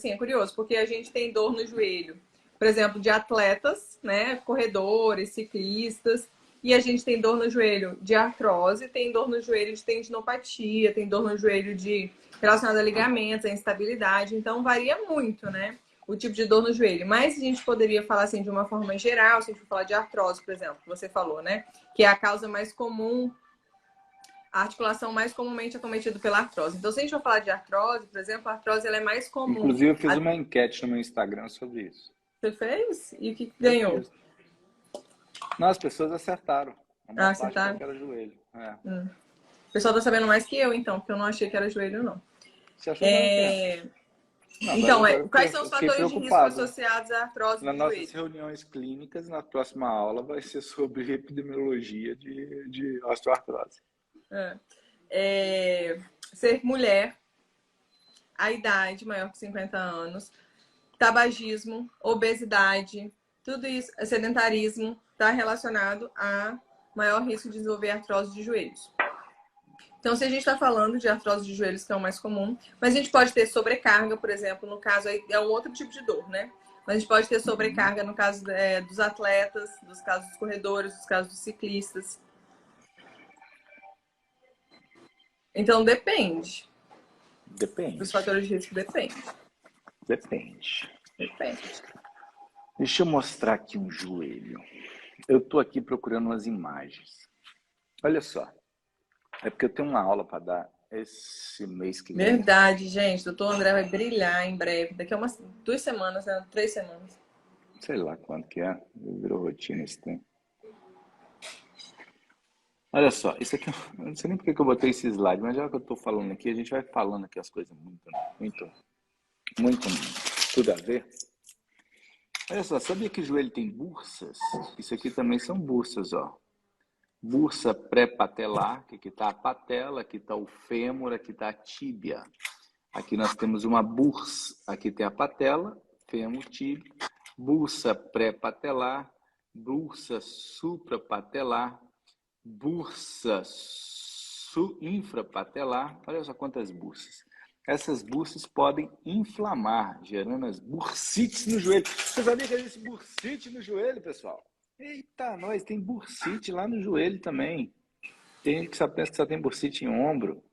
assim, é curioso, porque a gente tem dor no joelho, por exemplo, de atletas, né? Corredores, ciclistas, e a gente tem dor no joelho de artrose, tem dor no joelho de tendinopatia, tem dor no joelho de relacionada a ligamentos, a instabilidade, então varia muito, né? O tipo de dor no joelho. Mas a gente poderia falar assim de uma forma geral, se a gente for falar de artrose, por exemplo, que você falou, né? Que é a causa mais comum, a articulação mais comumente acometida pela artrose. Então, se a gente for falar de artrose, por exemplo, a artrose ela é mais comum. Inclusive, eu fiz uma enquete no meu Instagram sobre isso. Você fez? E o que Eu ganhou? fiz. Não, as pessoas acertaram. A Ah, maior você parte falou tá. que era joelho. É. O pessoal tá sabendo mais que eu, então, porque eu não achei que era joelho, não. Você achou que era o quê? Não, Então, agora quais são eu os fiquei fatores de risco preocupado. associados à artrose Nas do nossas joelho? reuniões clínicas, na próxima aula, vai ser sobre epidemiologia de osteoartrose. Ser mulher, a idade maior que 50 anos, tabagismo, obesidade, tudo isso, sedentarismo, está relacionado a maior risco de desenvolver artrose de joelhos. Então, se a gente está falando de artrose de joelhos, que é o mais comum, mas a gente pode ter sobrecarga, por exemplo, no caso, é um outro tipo de dor, né? Mas a gente pode ter sobrecarga no caso dos atletas, dos casos dos corredores, dos casos dos ciclistas. Então, depende. Os Depende. fatores de risco depende. Depende. Depende. Deixa eu mostrar aqui um joelho. Eu estou aqui procurando umas imagens. Olha só. É porque eu tenho uma aula para dar esse mês que vem. Verdade, gente. O doutor André vai brilhar em breve. Daqui a umas 2 semanas, né? 3 semanas. Sei lá quanto que é. Virou rotina esse tempo. Olha só, isso aqui, eu não sei nem porque que eu botei esse slide, mas já que eu estou falando aqui, a gente vai falando aqui as coisas muito, tudo a ver. Olha só, sabia que o joelho tem bursas? Isso aqui também são bursas, ó. Bursa pré-patelar, que aqui está a patela, aqui está o fêmur, aqui está a tíbia. Aqui nós temos uma bursa, aqui tem a patela, fêmur, tíbia, bursa pré-patelar, bursa suprapatelar, bursa infrapatelar. Olha só quantas bursas. Essas bursas podem inflamar, gerando as bursites no joelho. Você sabia que existe bursite no joelho, pessoal? Eita, nós, tem bursite lá no joelho também. Tem gente que só pensa que só tem bursite em ombro.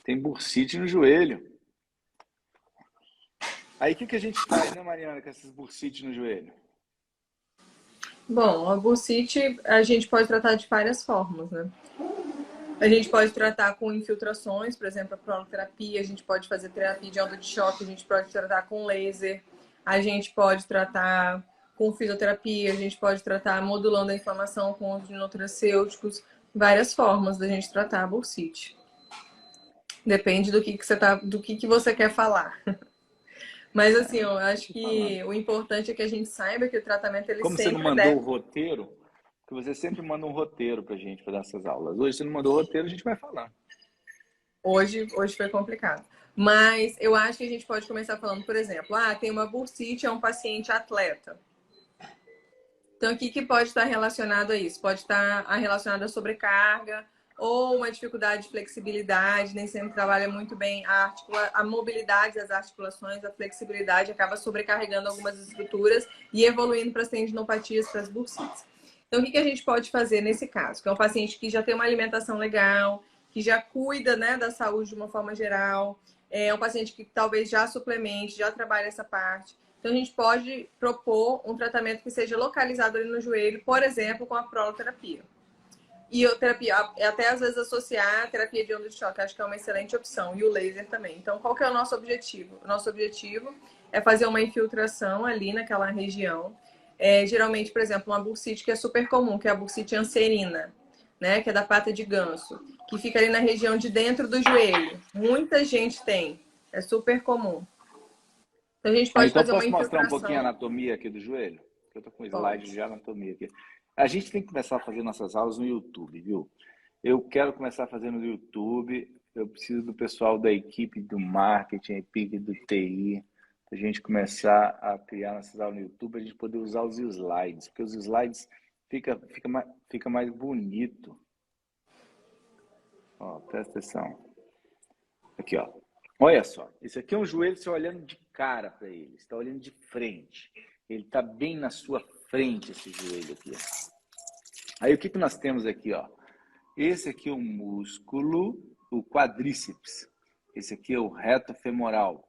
Tem bursite no joelho. Aí o que a gente faz, né, Mariana, com essas bursites no joelho? Bom, a bursite a gente pode tratar de várias formas, né? A gente pode tratar com infiltrações, por exemplo, a cronoterapia, a gente pode fazer terapia de onda de choque, a gente pode tratar com laser, a gente pode tratar com fisioterapia, a gente pode tratar modulando a inflamação com os nutracêuticos, várias formas da gente tratar a bursite. Depende do que você quer falar. Mas assim, eu acho que o importante é que a gente saiba que o tratamento ele Como você não sempre mandou o deve. roteiro, que você sempre manda um roteiro pra gente para essas aulas. Hoje você não mandou o roteiro, a gente vai falar. Hoje foi complicado. Mas eu acho que a gente pode começar falando, por exemplo, tem uma bursite, é um paciente atleta. Então, o que pode estar relacionado a isso? Pode estar relacionado à sobrecarga ou uma dificuldade de flexibilidade, nem sempre trabalha muito bem a mobilidade das articulações, a flexibilidade acaba sobrecarregando algumas estruturas e evoluindo para as tendinopatias, para as bursites. Então, o que a gente pode fazer nesse caso? Que é um paciente que já tem uma alimentação legal, que já cuida, né, da saúde de uma forma geral, é um paciente que talvez já suplemente, já trabalha essa parte. Então, a gente pode propor um tratamento que seja localizado ali no joelho, por exemplo, com a proloterapia. E a terapia, até às vezes associar a terapia de onda de choque, acho que é uma excelente opção. E o laser também. Então, qual que é o nosso objetivo? O nosso objetivo é fazer uma infiltração ali naquela região. Geralmente, por exemplo, uma bursite que é super comum, que é a bursite anserina, né? Que é da pata de ganso, que fica ali na região de dentro do joelho. Muita gente tem. É super comum. Então, a gente pode Então fazer uma posso mostrar um pouquinho a infiltração. anatomia aqui do joelho? Eu tô com um slide Pode. de anatomia aqui. A gente tem que começar a fazer nossas aulas no YouTube, viu? Eu quero começar a fazer no YouTube. Eu preciso do pessoal da equipe do marketing, equipe do TI, a gente começar a criar nossas aulas no YouTube, a gente poder usar os slides, porque os slides fica mais bonito. Ó, presta atenção. Aqui, ó. Olha só, esse aqui é um joelho, você olhando de cara para ele, você está olhando de frente. Ele está bem na sua frente, esse joelho aqui. Aí o que que nós temos aqui, ó? Esse aqui é o músculo, o quadríceps. Esse aqui é o reto femoral.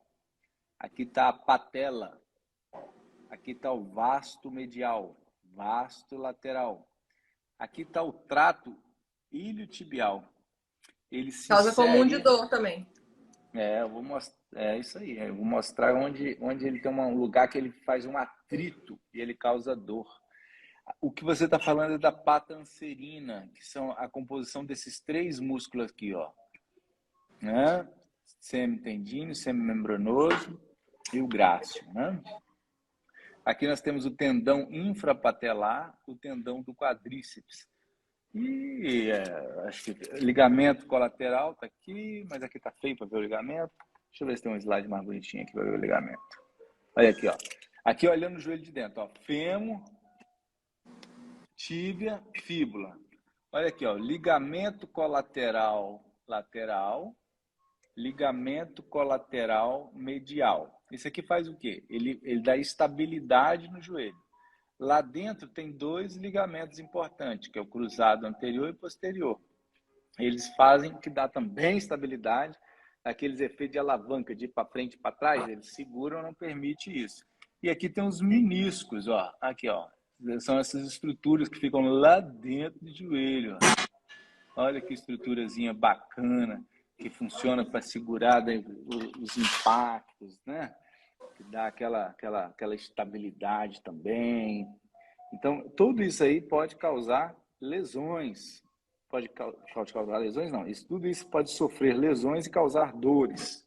Aqui está a patela. Aqui está o vasto medial, vasto lateral. Aqui está o trato iliotibial. Ele se Causa comum de segue. dor também. Eu vou mostrar. É isso aí. Eu vou mostrar onde ele tem um lugar que ele faz um atrito e ele causa dor. O que você está falando é da pata anserina, que são a composição desses três músculos aqui, ó. Né? Semitendíneo, semimembranoso e o grácil, né? Aqui nós temos o tendão infrapatelar, o tendão do quadríceps. E acho que ligamento colateral está aqui, mas aqui está feio para ver o ligamento. Deixa eu ver se tem um slide mais bonitinho aqui para ver o ligamento. Olha aqui, ó. Aqui olhando o joelho de dentro, ó. Fêmur, tíbia, fíbula. Olha aqui, ó. Ligamento colateral lateral, ligamento colateral medial. Isso aqui faz o quê? Ele dá estabilidade no joelho. Lá dentro tem dois ligamentos importantes, que é o cruzado anterior e posterior. Eles fazem que dá também estabilidade, aqueles efeitos de alavanca, de ir para frente e para trás, eles seguram, não permite isso. E aqui tem os meniscos, ó. Aqui, ó. São essas estruturas que ficam lá dentro do joelho, ó. Olha que estruturazinha bacana, que funciona para segurar os impactos, né? Que dá aquela estabilidade também. Então, tudo isso aí pode causar lesões. Pode causar lesões? Não. Tudo isso pode sofrer lesões e causar dores.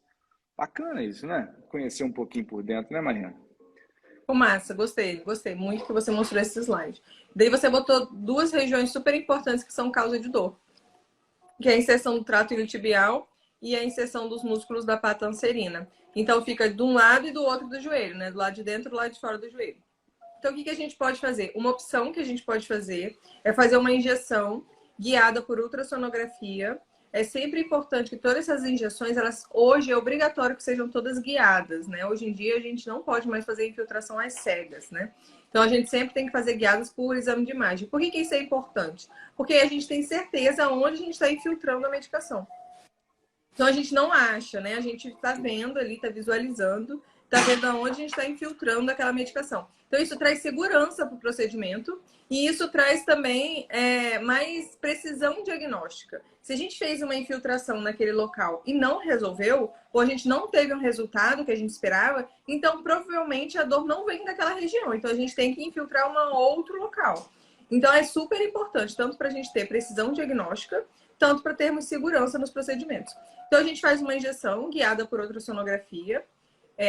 Bacana isso, né? Conhecer um pouquinho por dentro, né, Mariana? Pô, massa, gostei muito que você mostrou esse slide. Daí você botou duas regiões super importantes que são causa de dor, que é a inserção do trato iliotibial e a inserção dos músculos da pata anserina. Então fica de um lado e do outro do joelho, né? Do lado de dentro e do lado de fora do joelho. Então o que a gente pode fazer? Uma opção que a gente pode fazer é fazer uma injeção guiada por ultrassonografia. É sempre importante que todas essas injeções, elas hoje é obrigatório que sejam todas guiadas, né? Hoje em dia a gente não pode mais fazer infiltração às cegas, né? Então a gente sempre tem que fazer guiadas por exame de imagem. Por que isso é importante? Porque a gente tem certeza onde a gente está infiltrando a medicação. Então a gente não acha, né? A gente está vendo ali, está visualizando, está vendo aonde a gente está infiltrando aquela medicação. Então isso traz segurança para o procedimento e isso traz também mais precisão diagnóstica. Se a gente fez uma infiltração naquele local e não resolveu, ou a gente não teve um resultado que a gente esperava, então provavelmente a dor não vem daquela região. Então a gente tem que infiltrar um outro local. Então é super importante, tanto para a gente ter precisão diagnóstica, tanto para termos segurança nos procedimentos. Então a gente faz uma injeção guiada por ultrassonografia.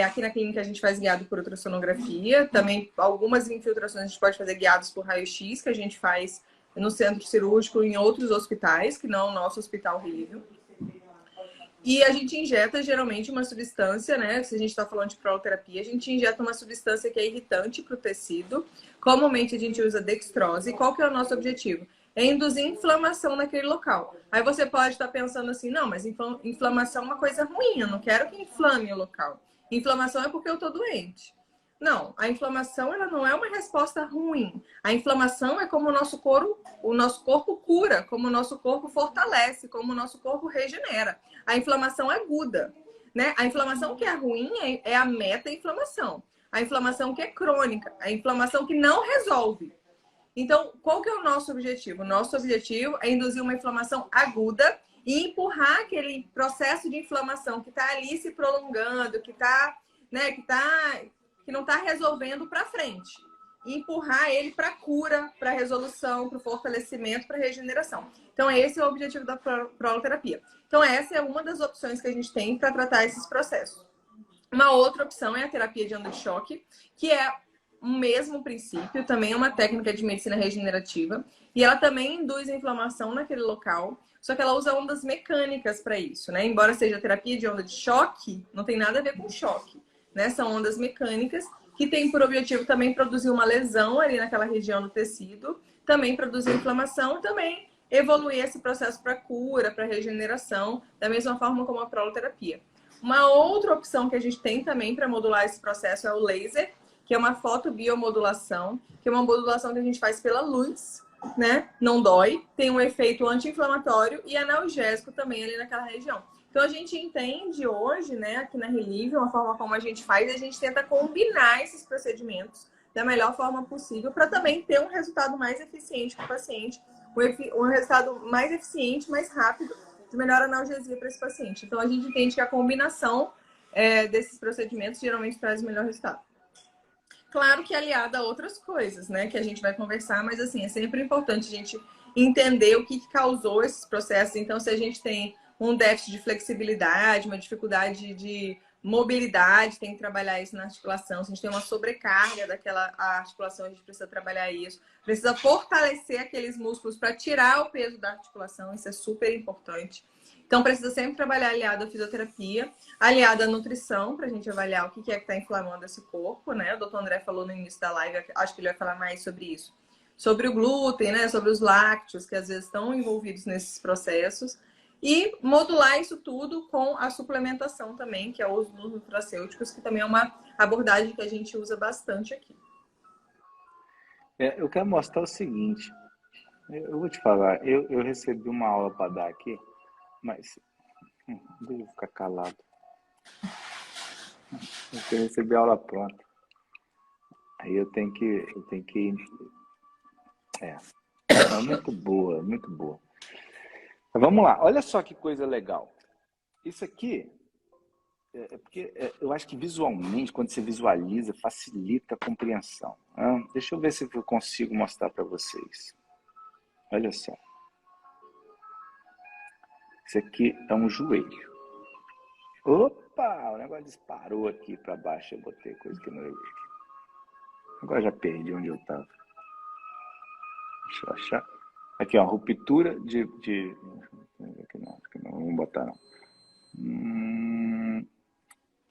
Aqui na clínica a gente faz guiado por ultrassonografia. Também algumas infiltrações a gente pode fazer guiados por raio-x, que a gente faz no centro cirúrgico em outros hospitais, que não o nosso Hospital Rio. E a gente injeta geralmente uma substância, né? Se a gente está falando de proloterapia, a gente injeta uma substância que é irritante para o tecido. Comumente a gente usa dextrose. E qual que é o nosso objetivo? É induzir inflamação naquele local. Aí você pode estar pensando assim, não, mas inflamação é uma coisa ruim, eu não quero que inflame o local. Inflamação é porque eu estou doente. Não, a inflamação ela não é uma resposta ruim. A inflamação é como o nosso corpo cura, como o nosso corpo fortalece, como o nosso corpo regenera. A inflamação é aguda, né? A inflamação que é ruim é a meta-inflamação. A inflamação que é crônica, a inflamação que não resolve. Então, qual que é o nosso objetivo? O nosso objetivo é induzir uma inflamação aguda e empurrar aquele processo de inflamação que está ali se prolongando, que não está resolvendo para frente. E empurrar ele para a cura, para a resolução, para o fortalecimento, para a regeneração. Então, esse é o objetivo da proloterapia. Então, essa é uma das opções que a gente tem para tratar esses processos. Uma outra opção é a terapia de onda de choque, que é o mesmo princípio, também é uma técnica de medicina regenerativa, e ela também induz a inflamação naquele local, só que ela usa ondas mecânicas para isso, né? Embora seja terapia de onda de choque, não tem nada a ver com choque, né? São ondas mecânicas que têm por objetivo também produzir uma lesão ali naquela região do tecido, também produzir inflamação, também evoluir esse processo para cura, para regeneração, da mesma forma como a proloterapia. Uma outra opção que a gente tem também para modular esse processo é o laser, que é uma fotobiomodulação, que é uma modulação que a gente faz pela luz, né? Não dói, tem um efeito anti-inflamatório e analgésico também ali naquela região. Então a gente entende hoje, né, aqui na Relive, uma forma como a gente faz, a gente tenta combinar esses procedimentos da melhor forma possível para também ter um resultado mais eficiente para o paciente, um resultado mais eficiente, mais rápido, de melhor analgesia para esse paciente. Então a gente entende que a combinação desses procedimentos geralmente traz o melhor resultado. Claro que aliada a outras coisas, né, que a gente vai conversar, mas assim, é sempre importante a gente entender o que causou esses processos. Então, se a gente tem um déficit de flexibilidade, uma dificuldade de mobilidade, tem que trabalhar isso na articulação. Se a gente tem uma sobrecarga daquela articulação, a gente precisa trabalhar isso. Precisa fortalecer aqueles músculos para tirar o peso da articulação, isso é super importante. Então, precisa sempre trabalhar aliado à fisioterapia, aliado à nutrição, para a gente avaliar o que é que está inflamando esse corpo, né? O doutor André falou no início da live, acho que ele vai falar mais sobre isso. Sobre o glúten, né? Sobre os lácteos, que às vezes estão envolvidos nesses processos. E modular isso tudo com a suplementação também, que é o uso dos nutracêuticos, que também é uma abordagem que a gente usa bastante aqui. Eu quero mostrar o seguinte. Eu vou te falar, eu recebi uma aula para dar aqui, mas deixa eu ficar calado. Eu recebi a aula pronta. Aí eu tenho que é muito boa, muito boa. Mas vamos lá, olha só que coisa legal. Isso aqui porque eu acho que visualmente, quando você visualiza, facilita a compreensão. Deixa eu ver se eu consigo mostrar para vocês. Olha só. Isso aqui é um joelho. Opa, o negócio disparou aqui para baixo. Eu botei coisa que não eu vi. Agora já perdi onde eu estava. Deixa eu achar. Aqui, ó, ruptura de... Aqui não, vamos botar não.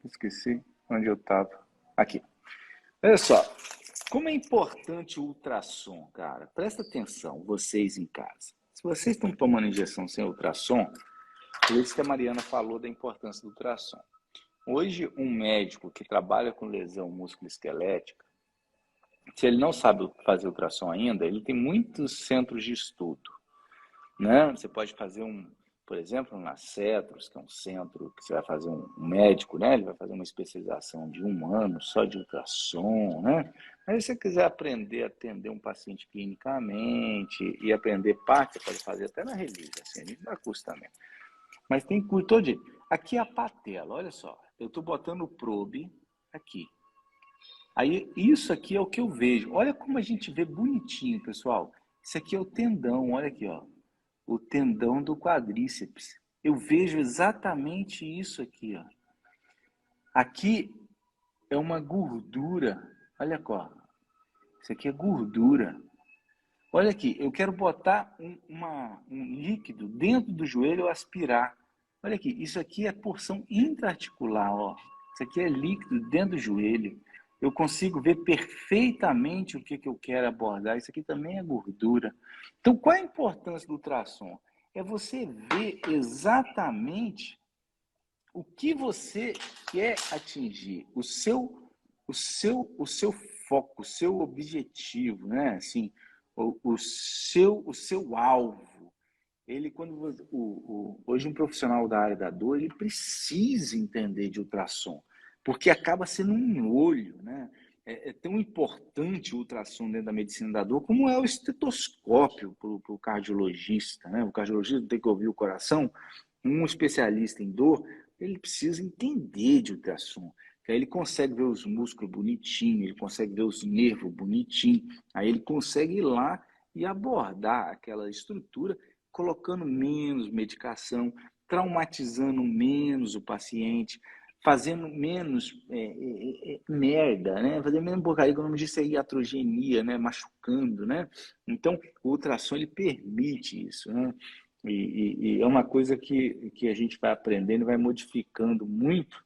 Esqueci onde eu estava. Aqui. Olha só. Como é importante o ultrassom, cara. Presta atenção, vocês em casa. Se vocês estão tomando injeção sem ultrassom, por isso que a Mariana falou da importância do ultrassom. Hoje, um médico que trabalha com lesão musculoesquelética, se ele não sabe fazer ultrassom ainda, ele tem muitos centros de estudo, né? Você pode fazer por exemplo, na Cetros, que é um centro que você vai fazer um médico, né? Ele vai fazer uma especialização de 1 ano só de ultrassom, né? Mas se você quiser aprender a atender um paciente clinicamente e aprender parte, você pode fazer até na Relive, assim, a gente dá curso também. Mas tem curso todo dia. Aqui é a patela, olha só. Eu estou botando o probe aqui. Aí, isso aqui é o que eu vejo. Olha como a gente vê bonitinho, pessoal. Isso aqui é o tendão, olha aqui, ó. O tendão do quadríceps. Eu vejo exatamente isso aqui, ó. Aqui é uma gordura. Olha só. Isso aqui é gordura. Olha aqui, eu quero botar um líquido dentro do joelho ou aspirar. Olha aqui, isso aqui é porção intraarticular, ó. Isso aqui é líquido dentro do joelho. Eu consigo ver perfeitamente o que eu quero abordar. Isso aqui também é gordura. Então, qual é a importância do ultrassom? É você ver exatamente o que você quer atingir, o seu foco, o seu objetivo, né? Assim, o seu alvo. Ele, hoje um profissional da área da dor, ele precisa entender de ultrassom, porque acaba sendo um olho, né? É tão importante o ultrassom dentro da medicina da dor como é o estetoscópio para o cardiologista, né? O cardiologista tem que ouvir o coração. Um especialista em dor, ele precisa entender de ultrassom. Que aí ele consegue ver os músculos bonitinho, ele consegue ver os nervos bonitinho, aí ele consegue ir lá e abordar aquela estrutura colocando menos medicação, traumatizando menos o paciente, fazendo menos merda, né? Fazendo menos porcaria, que o nome disso é iatrogenia, né? Machucando, né? Então, o ultrassom, ele permite isso, né? E é uma coisa que a gente vai aprendendo, vai modificando muito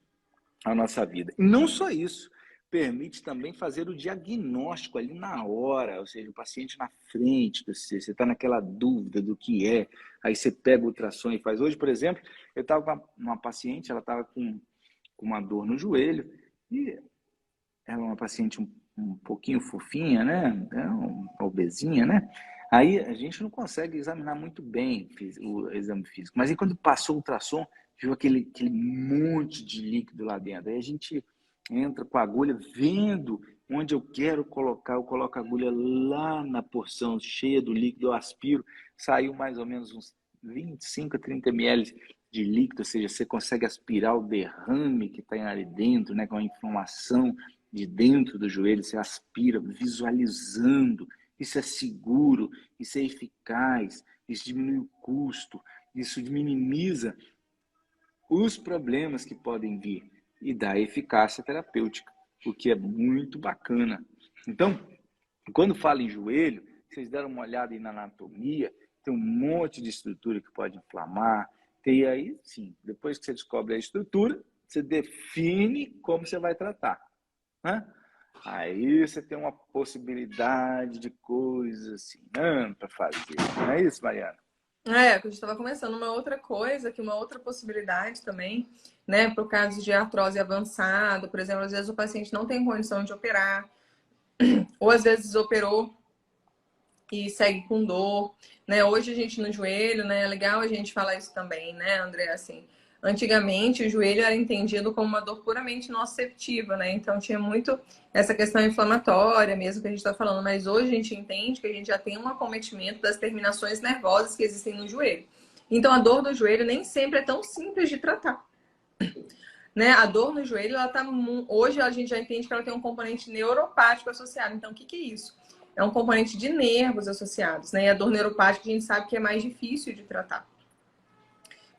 a nossa vida. E não só isso, permite também fazer o diagnóstico ali na hora, ou seja, o paciente na frente, você está naquela dúvida do que é, aí você pega o ultrassom e faz. Hoje, por exemplo, eu estava com uma paciente, ela estava com com uma dor no joelho, e ela é uma paciente um pouquinho fofinha, né? É uma obesinha, né? Aí a gente não consegue examinar muito bem o exame físico, mas aí quando passou o ultrassom, viu aquele monte de líquido lá dentro. Aí a gente entra com a agulha, vendo onde eu quero colocar, eu coloco a agulha lá na porção cheia do líquido, eu aspiro, saiu mais ou menos uns 25 a 30 ml de líquido, ou seja, você consegue aspirar o derrame que está ali dentro, né, com a inflamação de dentro do joelho, você aspira, visualizando. Isso é seguro, isso é eficaz, isso diminui o custo, isso minimiza os problemas que podem vir e dá eficácia terapêutica, o que é muito bacana. Então, quando fala em joelho, vocês deram uma olhada aí na anatomia, tem um monte de estrutura que pode inflamar, tem aí, sim, depois que você descobre a estrutura, você define como você vai tratar, né? Aí você tem uma possibilidade de coisas assim, para fazer. Não é isso, Mariana? É, que a gente estava começando uma outra coisa, que uma outra possibilidade também, né, para o caso de artrose avançada, por exemplo, às vezes o paciente não tem condição de operar, ou às vezes operou e segue com dor, né? Hoje a gente no joelho, né? É legal a gente falar isso também, né, André? Assim, antigamente o joelho era entendido como uma dor puramente nociceptiva, né? Então tinha muito essa questão inflamatória mesmo que a gente está falando, mas hoje a gente entende que a gente já tem um acometimento das terminações nervosas que existem no joelho. Então a dor do joelho nem sempre é tão simples de tratar. Né? A dor no joelho, ela tá hoje a gente já entende que ela tem um componente neuropático associado. Então, o que que é isso? É um componente de nervos associados, né? E a dor neuropática a gente sabe que é mais difícil de tratar.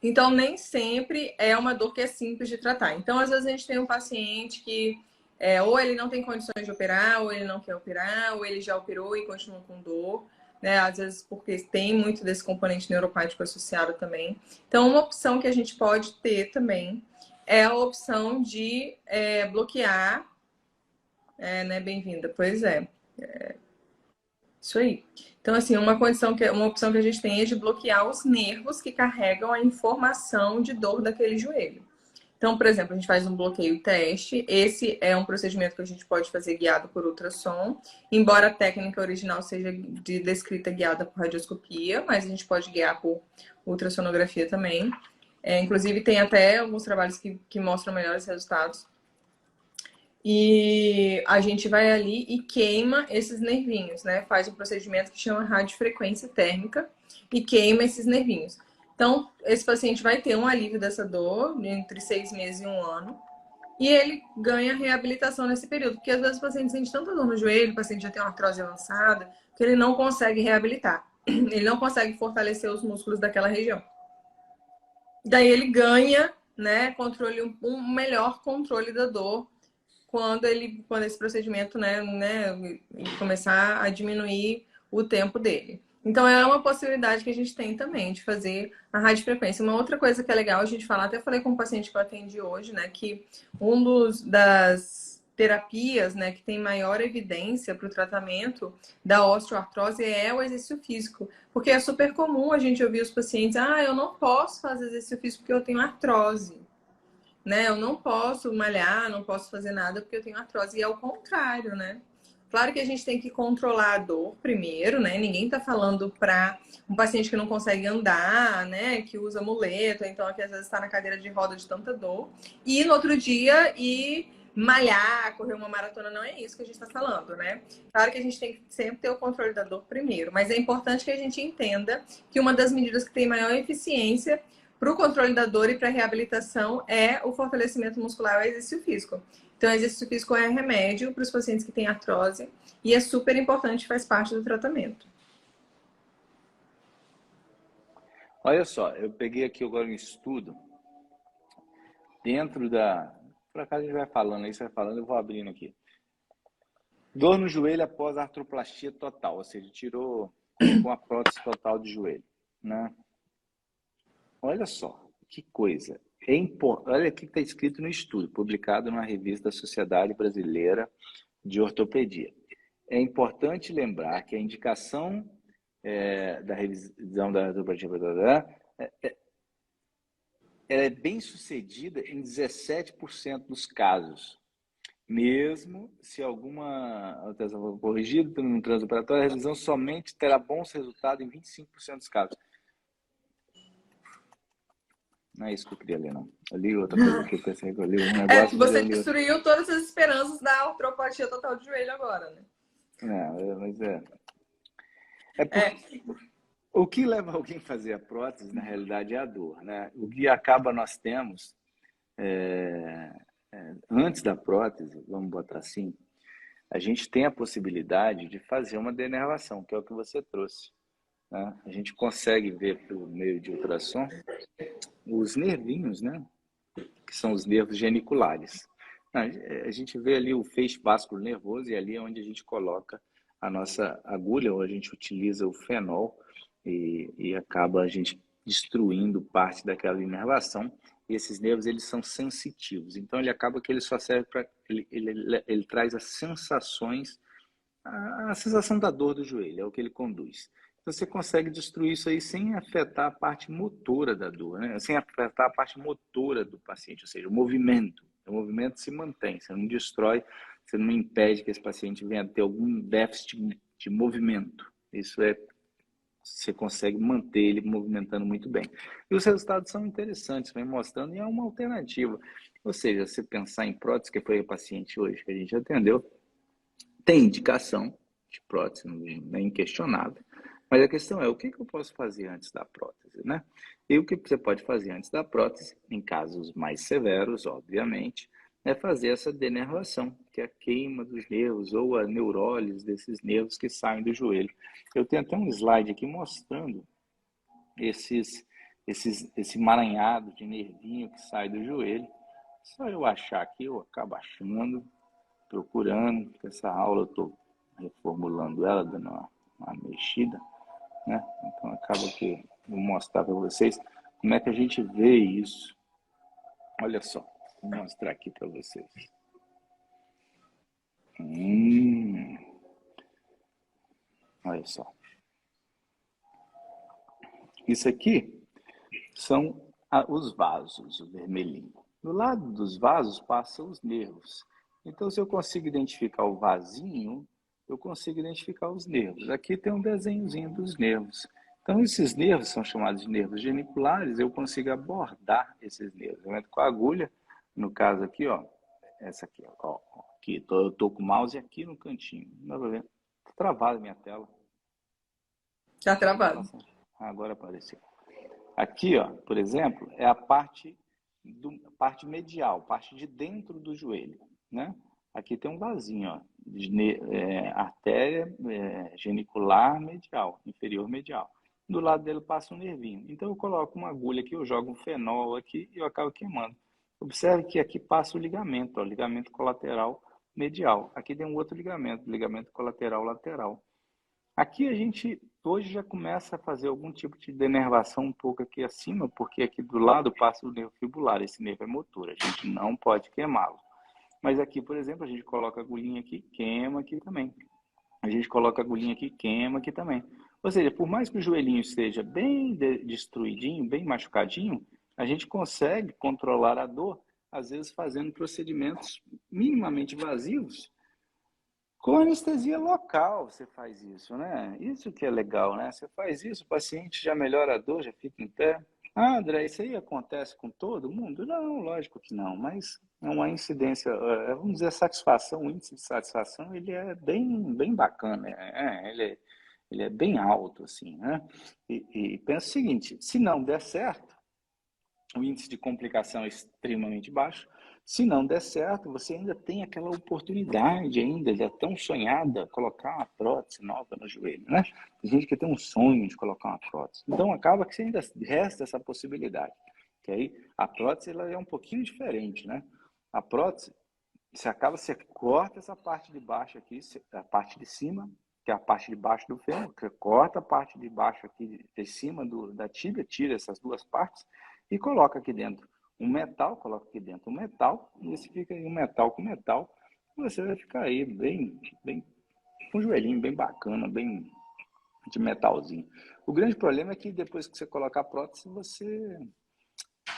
Então, nem sempre é uma dor que é simples de tratar. Então, às vezes a gente tem um paciente que ou ele não tem condições de operar, ou ele não quer operar, ou ele já operou e continua com dor, né? Às vezes porque tem muito desse componente neuropático associado também. Então, uma opção que a gente pode ter também é a opção de bloquear, né? Bem-vinda. Pois é. Isso aí. Então, assim, uma opção que a gente tem é de bloquear os nervos que carregam a informação de dor daquele joelho. Então, por exemplo, a gente faz um bloqueio teste. Esse é um procedimento que a gente pode fazer guiado por ultrassom, embora a técnica original seja descrita guiada por radioscopia, mas a gente pode guiar por ultrassonografia também. Inclusive, tem até alguns trabalhos que mostram melhores resultados. E a gente vai ali e queima esses nervinhos, né? Faz um procedimento que chama radiofrequência térmica e queima esses nervinhos. Então, esse paciente vai ter um alívio dessa dor entre 6 meses e 1 ano. E ele ganha reabilitação nesse período. Porque às vezes o paciente sente tanta dor no joelho, o paciente já tem uma artrose avançada, que ele não consegue reabilitar. Ele não consegue fortalecer os músculos daquela região. Daí ele ganha, né, um melhor controle da dor quando esse procedimento, né, começar a diminuir o tempo dele. Então, é uma possibilidade que a gente tem também de fazer a radiofrequência. Uma outra coisa que é legal a gente falar, até falei com um paciente que eu atendi hoje, né, que das terapias, né, que tem maior evidência para o tratamento da osteoartrose é o exercício físico. Porque é super comum a gente ouvir os pacientes, eu não posso fazer exercício físico porque eu tenho artrose. Né? Eu não posso malhar, não posso fazer nada porque eu tenho artrose. E é o contrário, né? Claro que a gente tem que controlar a dor primeiro, né? Ninguém tá falando para um paciente que não consegue andar, né? Que usa muleta, então que às vezes está na cadeira de roda de tanta dor. E no outro dia malhar, correr uma maratona, não é isso que a gente está falando, né? Claro que a gente tem que sempre ter o controle da dor primeiro, mas é importante que a gente entenda que uma das medidas que tem maior eficiência para o controle da dor e para a reabilitação é o fortalecimento muscular, o exercício físico. Então, o exercício físico é remédio para os pacientes que têm artrose e é super importante, faz parte do tratamento. Olha só, eu peguei aqui agora um estudo dentro da... Por acaso a gente vai falando, aí você vai falando, eu vou abrindo aqui. Dor no joelho após artroplastia total, ou seja, colocou uma prótese total de joelho, né? Olha só, que coisa. Olha o que está escrito no estudo, publicado numa revista da Sociedade Brasileira de Ortopedia. É importante lembrar que a indicação da revisão da artroplastia ela é bem sucedida em 17% dos casos. Mesmo se alguma alteração for corrigida no transoperatório, a revisão somente terá bons resultados em 25% dos casos. Não é isso que eu queria ler, não. Eu li outra coisa que eu pensei que eu li um negócio, mas eu Você li outro. destruiu todas as esperanças da artropatia total de joelho agora, né? Mas é. É É, porque o que leva alguém a fazer a prótese, na realidade, é a dor, né? O que acaba nós temos, antes da prótese, vamos botar assim, a gente tem a possibilidade de fazer uma denervação, que é o que você trouxe, né? A gente consegue ver por meio de ultrassom os nervinhos, né? Que são os nervos geniculares. A gente vê ali o feixe vascular nervoso e ali é onde a gente coloca a nossa agulha, ou a gente utiliza o fenol e acaba a gente destruindo parte daquela inervação. E esses nervos, eles são sensitivos. Então, ele acaba que ele só serve para... Ele traz as sensações, a sensação da dor do joelho, é o que ele conduz. Então, você consegue destruir isso aí sem afetar a parte motora da dor, né? Sem afetar a parte motora do paciente, ou seja, o movimento. O movimento se mantém, você não destrói, você não impede que esse paciente venha a ter algum déficit de movimento. Isso é, você consegue manter ele movimentando muito bem. E os resultados são interessantes, vem mostrando, e é uma alternativa. Ou seja, se pensar em prótese, que foi o paciente hoje que a gente atendeu, tem indicação de prótese, não é inquestionável. Mas a questão é, o que eu posso fazer antes da prótese, né? E o que você pode fazer antes da prótese, em casos mais severos, obviamente, é fazer essa denervação, que é a queima dos nervos ou a neurólise desses nervos que saem do joelho. Eu tenho até um slide aqui mostrando esse emaranhado de nervinho que sai do joelho. Só eu achar aqui, eu acabo achando, procurando, porque essa aula eu estou reformulando ela, dando uma mexida, né? Então acaba que eu vou mostrar para vocês como é que a gente vê isso. Olha só, vou mostrar aqui para vocês. Olha só. Isso aqui são os vasos, o vermelhinho. Do lado dos vasos passam os nervos. Então, se eu consigo identificar o vasinho, eu consigo identificar os nervos. Aqui tem um desenhozinho dos nervos. Então, esses nervos são chamados de nervos geniculares, eu consigo abordar esses nervos. Eu entro com a agulha, no caso aqui, ó, essa aqui, ó, aqui, eu tô com o mouse aqui no cantinho. Não dá pra ver? Tá travada a minha tela. tá travado. Agora apareceu. Aqui, ó, por exemplo, é a parte medial, parte de dentro do joelho, né? Aqui tem um vasinho, ó, artéria genicular medial, inferior medial. Do lado dele passa um nervinho. Então eu coloco uma agulha aqui, eu jogo um fenol aqui e eu acabo queimando. Observe que aqui passa o ligamento, ó, ligamento colateral medial. Aqui tem um outro ligamento, ligamento colateral lateral. Aqui a gente hoje já começa a fazer algum tipo de denervação um pouco aqui acima, porque aqui do lado passa o nervo fibular, esse nervo é motor, a gente não pode queimá-lo. Mas aqui, por exemplo, a gente coloca a agulhinha aqui, queima aqui também. A gente coloca a agulhinha aqui, queima aqui também. Ou seja, por mais que o joelhinho esteja bem destruidinho, bem machucadinho, a gente consegue controlar a dor, às vezes fazendo procedimentos minimamente invasivos, com anestesia local você faz isso, né? Isso que é legal, né? Você faz isso, o paciente já melhora a dor, já fica em pé. Ah, André, isso aí acontece com todo mundo? Não, lógico que não, mas é uma incidência, vamos dizer, a satisfação, o índice de satisfação, ele é bem bacana, ele é bem alto, assim, né? E pensa o seguinte, se não der certo, o índice de complicação é extremamente baixo. Se não der certo, você ainda tem aquela oportunidade ainda, já tão sonhada, colocar uma prótese nova no joelho, né? Tem gente que tem um sonho de colocar uma prótese. Então, acaba que você ainda resta essa possibilidade. Que aí, a prótese ela é um pouquinho diferente, né? A prótese, você corta essa parte de baixo aqui, a parte de cima, que é a parte de baixo do fêmur, você corta a parte de baixo aqui, de cima da tíbia, tira essas duas partes e coloca aqui dentro um metal, coloca aqui dentro um metal, e esse fica aí um metal com metal, e você vai ficar aí bem, com um joelhinho bem bacana, bem de metalzinho. O grande problema é que depois que você colocar a prótese,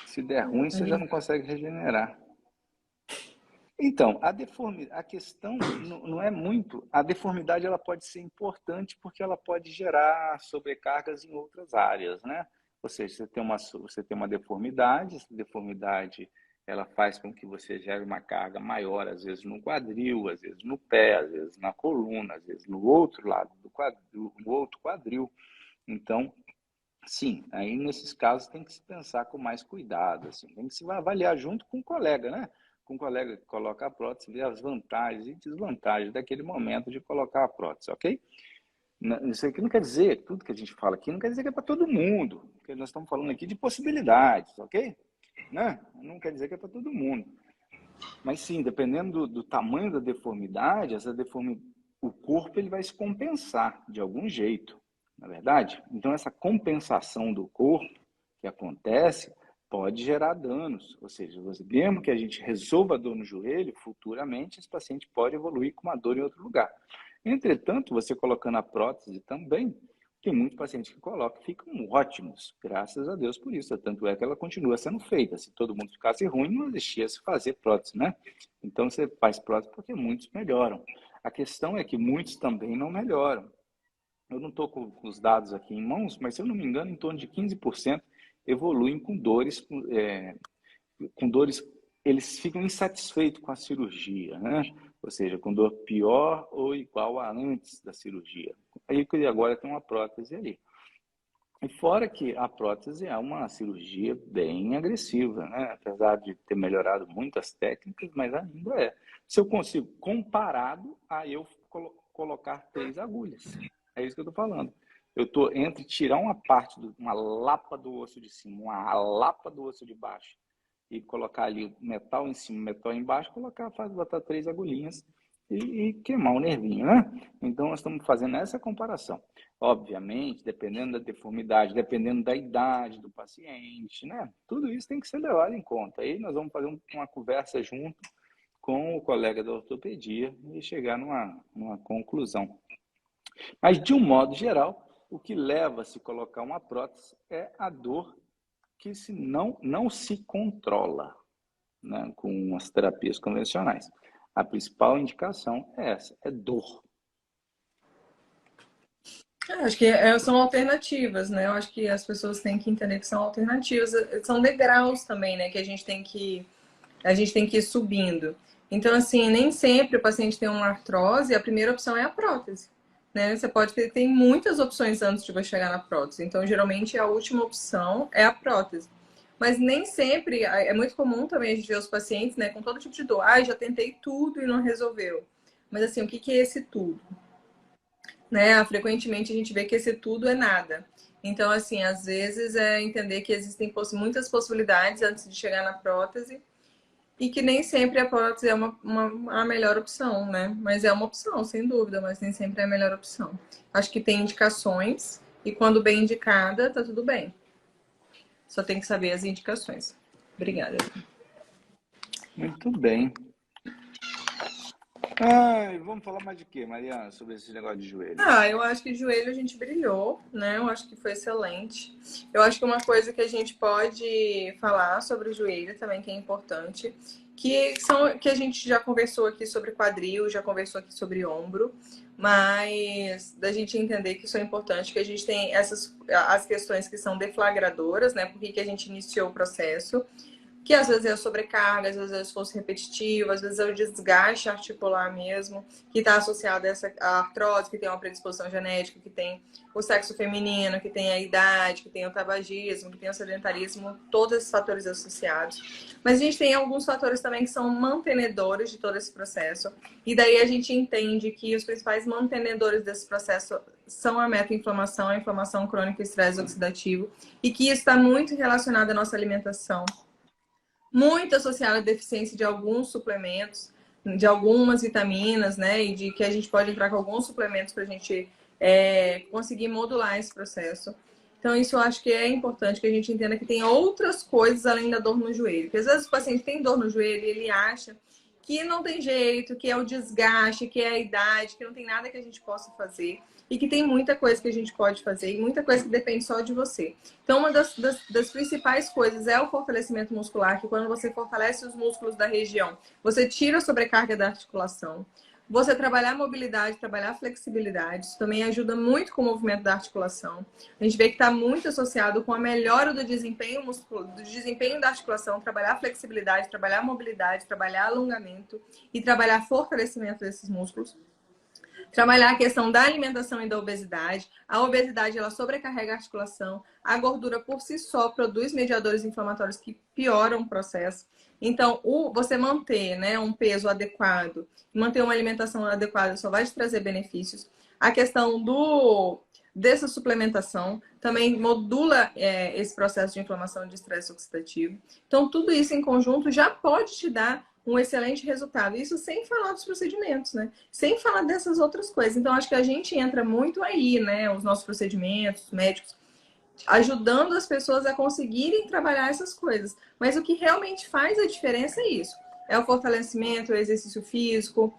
se Se der ruim, você já não consegue regenerar. Então, a questão não é muito... A deformidade ela pode ser importante porque ela pode gerar sobrecargas em outras áreas, né? Ou seja, você tem uma deformidade, essa deformidade ela faz com que você gere uma carga maior, às vezes no quadril, às vezes no pé, às vezes na coluna, às vezes no outro lado do quadril, no outro quadril. Então, sim, aí nesses casos tem que se pensar com mais cuidado, assim, tem que se avaliar junto com o colega, né? Com o colega que coloca a prótese, ver as vantagens e desvantagens daquele momento de colocar a prótese, ok? Isso aqui não quer dizer, tudo que a gente fala aqui não quer dizer que é para todo mundo, porque nós estamos falando aqui de possibilidades, ok? Né? Não quer dizer que é para todo mundo. Mas sim, dependendo do tamanho da deformidade, o corpo ele vai se compensar de algum jeito, na verdade? Então, essa compensação do corpo que acontece pode gerar danos. Ou seja, mesmo que a gente resolva a dor no joelho, futuramente esse paciente pode evoluir com uma dor em outro lugar. Entretanto, você colocando a prótese também, tem muitos pacientes que colocam ficam ótimos, graças a Deus por isso. Tanto é que ela continua sendo feita. Se todo mundo ficasse ruim, não existia se fazer prótese, né? Então, você faz prótese porque muitos melhoram. A questão é que muitos também não melhoram. Eu não estou com os dados aqui em mãos, mas se eu não me engano, em torno de 15% evoluem com dores, eles ficam insatisfeitos com a cirurgia, né? Ou seja, com dor pior ou igual a antes da cirurgia. Aí agora tem uma prótese ali. E fora que a prótese é uma cirurgia bem agressiva, né? Apesar de ter melhorado muitas técnicas, mas ainda é. Se eu consigo, comparado a eu colocar 3 agulhas. É isso que eu estou falando. Eu estou entre tirar uma lapa do osso de cima, uma lapa do osso de baixo, e colocar ali metal em cima, metal embaixo, botar 3 agulhinhas e queimar o nervinho, né? Então, nós estamos fazendo essa comparação. Obviamente, dependendo da deformidade, dependendo da idade do paciente, né? Tudo isso tem que ser levado em conta. Aí nós vamos fazer uma conversa junto com o colega da ortopedia e chegar numa conclusão. Mas, de um modo geral, o que leva a se colocar uma prótese é a dor que não se controla, né, com as terapias convencionais. A principal indicação é essa, é dor. Eu acho que são alternativas, né? Eu acho que as pessoas têm que entender que são alternativas, são degraus também, né? Que a gente tem que ir subindo. Então, assim, nem sempre o paciente tem uma artrose e a primeira opção é a prótese, né? Você pode ter muitas opções antes de você chegar na prótese. Então, geralmente, a última opção é a prótese. Mas nem sempre, é muito comum também a gente ver os pacientes, né, com todo tipo de dor. Já tentei tudo e não resolveu. Mas, assim, o que é esse tudo? Né? Frequentemente a gente vê que esse tudo é nada. Então, assim, às vezes é entender que existem muitas possibilidades antes de chegar na prótese e que nem sempre a prótese é a melhor opção, né? Mas é uma opção, sem dúvida, mas nem sempre é a melhor opção. Acho que tem indicações e quando bem indicada, tá tudo bem. Só tem que saber as indicações. Obrigada. Muito bem. Vamos falar mais de quê, Mariana, sobre esse negócio de joelho? Eu acho que de joelho a gente brilhou, né? Eu acho que foi excelente. Eu acho que uma coisa que a gente pode falar sobre o joelho também, que é importante, que a gente já conversou aqui sobre quadril, já conversou aqui sobre ombro, mas da gente entender que isso é importante, que a gente tem as questões que são deflagradoras, né? Por que a gente iniciou o processo, que às vezes é a sobrecarga, às vezes é o esforço repetitivo, às vezes é o desgaste articular mesmo, que está associado a essa artrose, que tem uma predisposição genética, que tem o sexo feminino, que tem a idade, que tem o tabagismo, que tem o sedentarismo, todos esses fatores associados. Mas a gente tem alguns fatores também que são mantenedores de todo esse processo, e daí a gente entende que os principais mantenedores desse processo são a meta-inflamação, a inflamação crônica e o estresse oxidativo, e que isso está muito relacionado à nossa alimentação, muito associada à deficiência de alguns suplementos, de algumas vitaminas, né? E de que a gente pode entrar com alguns suplementos para a gente conseguir modular esse processo. Então, isso eu acho que é importante que a gente entenda que tem outras coisas além da dor no joelho. Porque às vezes o paciente tem dor no joelho e ele acha que não tem jeito, que é o desgaste, que é a idade, que não tem nada que a gente possa fazer e que tem muita coisa que a gente pode fazer e muita coisa que depende só de você. Então, uma das principais coisas é o fortalecimento muscular, que quando você fortalece os músculos da região, você tira a sobrecarga da articulação. Você trabalhar mobilidade, trabalhar flexibilidade, isso também ajuda muito com o movimento da articulação. A gente vê que está muito associado com a melhora do desempenho muscular, do desempenho da articulação, trabalhar flexibilidade, trabalhar mobilidade, trabalhar alongamento e trabalhar fortalecimento desses músculos. Trabalhar a questão da alimentação e da obesidade. A obesidade, ela sobrecarrega a articulação. A gordura, por si só, produz mediadores inflamatórios que pioram o processo. Então, você manter, né, um peso adequado, manter uma alimentação adequada só vai te trazer benefícios. A questão dessa suplementação também modula esse processo de inflamação e de estresse oxidativo. Então, tudo isso em conjunto já pode te dar um excelente resultado. Isso sem falar dos procedimentos, né? Sem falar dessas outras coisas. Então, acho que a gente entra muito aí, né? Os nossos procedimentos médicos, ajudando as pessoas a conseguirem trabalhar essas coisas. Mas o que realmente faz a diferença é isso. É o fortalecimento, o exercício físico,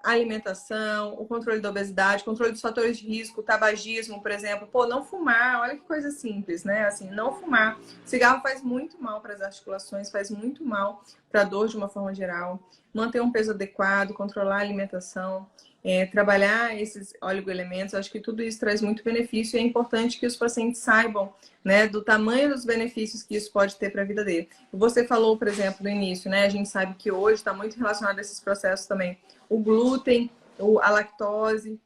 a alimentação, o controle da obesidade, o controle dos fatores de risco, o tabagismo, por exemplo. Pô, não fumar, olha que coisa simples, né? Assim, não fumar. Cigarro faz muito mal para as articulações, faz muito mal para a dor de uma forma geral. Manter um peso adequado, controlar a alimentação, trabalhar esses oligoelementos, acho que tudo isso traz muito benefício e é importante que os pacientes saibam, né, do tamanho dos benefícios que isso pode ter para a vida dele. Você falou, por exemplo, no início, né, a gente sabe que hoje está muito relacionado a esses processos também, o glúten, a lactose.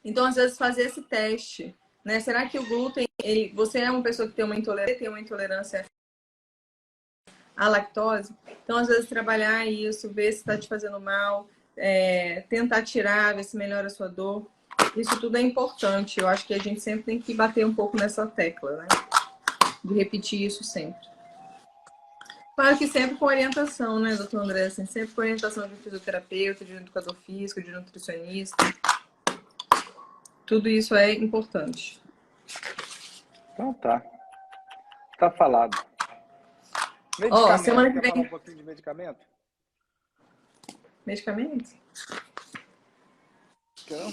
Então, às vezes, fazer esse teste, né, será que o glúten, você é uma pessoa que tem uma intolerância à lactose? Então, às vezes, trabalhar isso, ver se está te fazendo mal, tentar tirar, ver se melhora a sua dor. Isso tudo é importante. Eu acho que a gente sempre tem que bater um pouco nessa tecla, né? De repetir isso sempre. Claro que sempre com orientação, né, doutor André? Assim, sempre com orientação de fisioterapeuta, de educador físico, de nutricionista. Tudo isso é importante. Então tá. Tá falado. Ó, semana que Quer falar vem. um pouquinho de medicamento? Medicamento? Quer?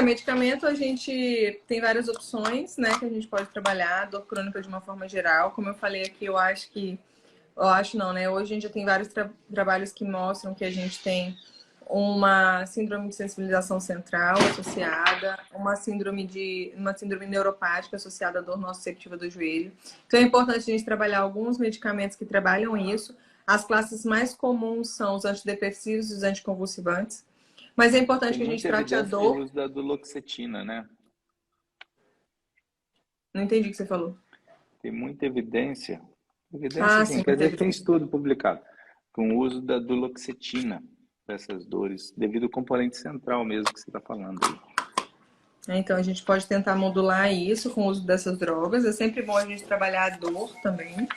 Medicamento a gente tem várias opções, né, que a gente pode trabalhar, dor crônica de uma forma geral. Como eu falei aqui, eu acho não, né? Hoje a gente já tem vários trabalhos que mostram que a gente tem uma síndrome de sensibilização central associada, uma síndrome neuropática associada à dor nociceptiva do joelho. Então é importante a gente trabalhar alguns medicamentos que trabalham isso. As classes mais comuns são os antidepressivos e os anticonvulsivantes. Mas é importante que a gente trate a dor. O uso da duloxetina, né? Não entendi o que você falou. Tem muita evidência. Ah, Sim, sim, quer dizer, tem estudo publicado com o uso da duloxetina para essas dores, devido ao componente central mesmo que você está falando aí. Então, a gente pode tentar modular isso com o uso dessas drogas. É sempre bom a gente trabalhar a dor também,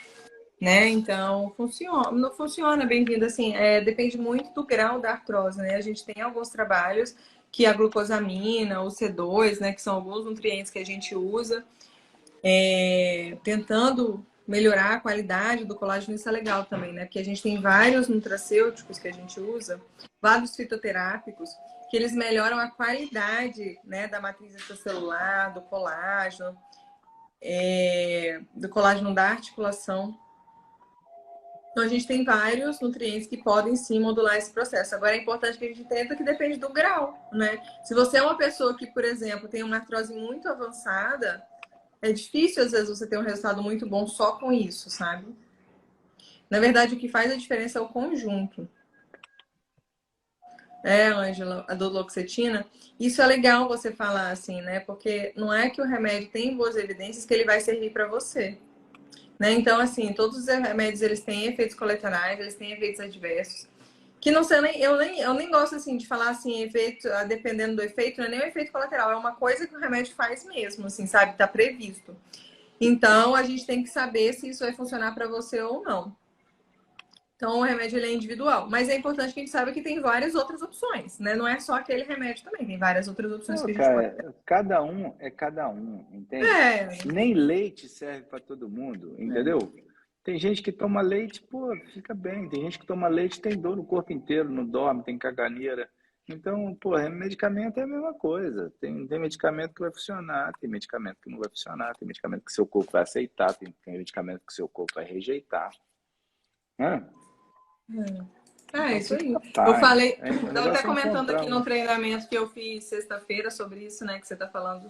né? Então, funciona. Não funciona, bem-vindo, assim, depende muito do grau da artrose, né? A gente tem alguns trabalhos que a glucosamina, o C2, né? Que são alguns nutrientes que a gente usa, tentando melhorar a qualidade do colágeno. Isso é legal também, né? Porque a gente tem vários nutracêuticos que a gente usa, vários fitoterápicos, que eles melhoram a qualidade, né, da matriz extracelular, do colágeno da articulação. Então, a gente tem vários nutrientes que podem sim modular esse processo. Agora, é importante que a gente entenda que depende do grau, né? Se você é uma pessoa que, por exemplo, tem uma artrose muito avançada, é difícil, às vezes, você ter um resultado muito bom só com isso, sabe? Na verdade, o que faz a diferença é o conjunto. Ângela, a duloxetina. Isso é legal você falar assim, né? Porque não é que o remédio tem boas evidências que ele vai servir para você. Né? Então, assim, todos os remédios, eles têm efeitos colaterais, eles têm efeitos adversos. Que não sei, eu nem gosto, assim, de falar, assim, efeito, dependendo do efeito, não é nem o efeito colateral, é uma coisa que o remédio faz mesmo, assim, sabe? Tá previsto. Então, a gente tem que saber se isso vai funcionar para você ou não. Então, o remédio ele é individual. Mas é importante que a gente saiba que tem várias outras opções, né? Não é só aquele remédio também, tem várias outras opções que a gente pode ter. Cada um é cada um, entende? Nem leite serve para todo mundo, entendeu? Tem gente que toma leite, pô, fica bem. Tem gente que toma leite, tem dor no corpo inteiro, não dorme, tem caganeira. Então, pô, medicamento é a mesma coisa. Tem medicamento que vai funcionar, tem medicamento que não vai funcionar, tem medicamento que seu corpo vai aceitar, tem medicamento que seu corpo vai rejeitar. Né? É Então isso fica aí. na Eu paz. falei, O estava até negócio é comentando encontrar aqui no um. treinamento que eu fiz sexta-feira sobre isso, né? Que você está falando,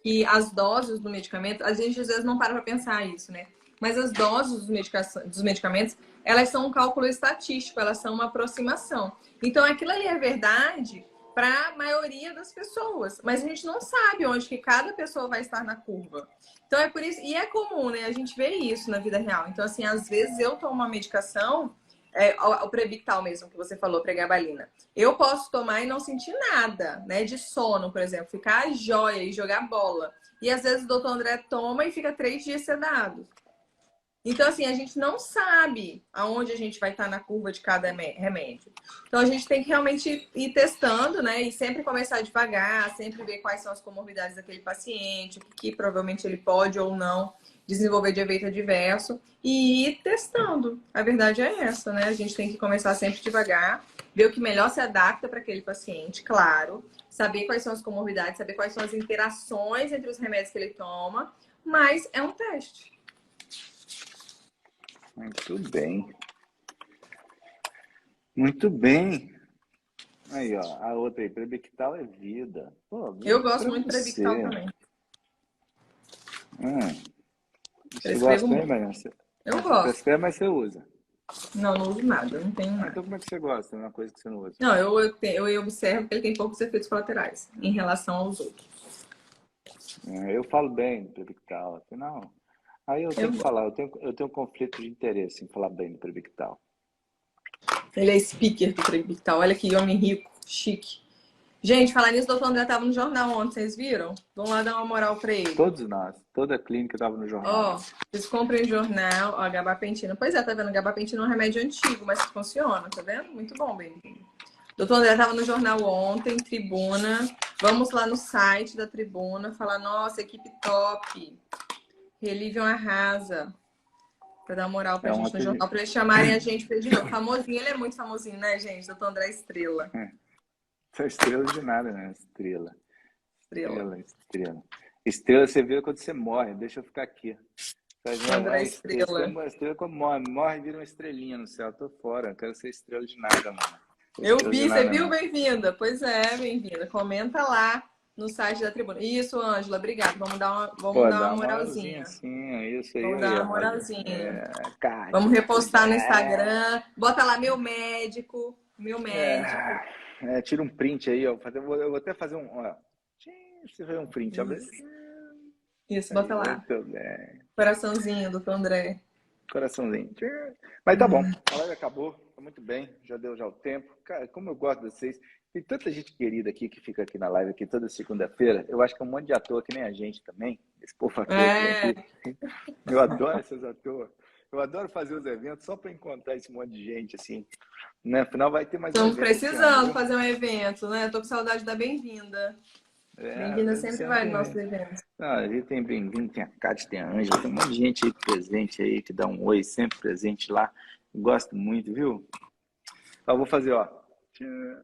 que as doses do medicamento, a gente às vezes não para pensar isso, né? Mas as doses dos medicamentos, elas são um cálculo estatístico, elas são uma aproximação. Então aquilo ali é verdade para a maioria das pessoas, mas a gente não sabe onde que cada pessoa vai estar na curva. Então é por isso, e é comum, né? A gente vê isso na vida real. Então, assim, às vezes eu tomo uma medicação o Previctal mesmo, que você falou, pregabalina. Eu posso tomar e não sentir nada, né? De sono, por exemplo, ficar jóia e jogar bola. E às vezes o doutor André toma e fica 3 dias sedado. Então, assim, a gente não sabe aonde a gente vai estar na curva de cada remédio. Então, a gente tem que realmente ir testando, né? E sempre começar devagar, sempre ver quais são as comorbidades daquele paciente, o que provavelmente ele pode ou não desenvolver de efeito adverso e ir testando. A verdade é essa, né? A gente tem que começar sempre devagar, ver o que melhor se adapta para aquele paciente, claro, saber quais são as comorbidades, saber quais são as interações entre os remédios que ele toma, mas é um teste. Muito bem. Muito bem. Aí, ó, a outra aí, Prebictal é vida. Pô, Eu vida gosto pra muito de Previctal você. também. Você Prescrevo gosta também, muito. Mariana? Eu Você gosto. prescreve, mas você usa. Não, não uso nada, não tenho Ah, nada. então como é que você gosta? É uma coisa que você não usa. Não, eu observo que ele tem poucos efeitos colaterais em relação aos outros. Eu falo bem do Prebictal. Afinal, aí eu Eu tenho que gosto. falar, eu tenho um conflito de interesse em falar bem do Prebictal. Ele é speaker do Previctal. Olha que homem rico, chique. Gente, falar nisso, o doutor André estava no jornal ontem, vocês viram? Vamos lá dar uma moral para ele. Todos nós, toda a clínica estava no jornal. Ó, vocês comprem jornal, ó, gabapentina. Pois é, tá vendo? Gabapentina é um remédio antigo, mas que funciona, tá vendo? Muito bom, bem-vindo. Doutor André estava no jornal ontem, Tribuna. Vamos lá no site da Tribuna, falar, nossa, equipe top. Relivium arrasa. Pra dar moral pra É gente no ontem, jornal, pra eles chamarem a gente pra ele de novo. Famosinho, ele é muito famosinho, né, gente? Doutor André Estrela. são estrelas de nada, né? Estrela. Estrela. Estrela. Estrela você vê quando você morre, deixa eu ficar aqui. Tá vendo? André Estrela. Estrela como morre, vira uma estrelinha no céu. Tô fora, não quero ser estrela de nada, mano. Eu Estrela de vi, você nada, viu? não. Bem-vinda. Pois é, bem-vinda. Comenta lá no site da Tribuna. Isso, Ângela, obrigada. Pô, Vamos dar dá uma uma moralzinha moralzinha. assim, é isso aí, Vamos dar uma olha. moralzinha. Vamos Kátia. repostar no Instagram. Bota lá meu médico. Meu médico. Tira um print aí, ó. Eu vou até fazer um. Ó. Você vê um print, ó. Isso, Aí, bota lá. muito bem. Coraçãozinho, doutor André. Coraçãozinho. Mas tá bom, a live acabou, tá muito bem, já deu já o tempo. Cara, como eu gosto de vocês, tem tanta gente querida aqui que fica aqui na live aqui toda segunda-feira. Eu acho que é um monte de ator que nem a gente também, esse povo ator que vem É, aqui. Eu adoro esses atores. Eu adoro fazer os eventos só para encontrar esse monte de gente assim. Né? Afinal, vai ter mais um estamos evento esse ano, precisando viu? fazer um evento, né? Tô com saudade da bem-vinda. Bem-vinda sempre Esse ano vai no tem. nosso evento. Ah, a gente tem bem-vindo, tem a Cátia, tem a Ângela, tem um monte de gente aí presente aí, que dá um oi, sempre presente lá. Gosto muito, viu? Ó, vou fazer, ó. Quero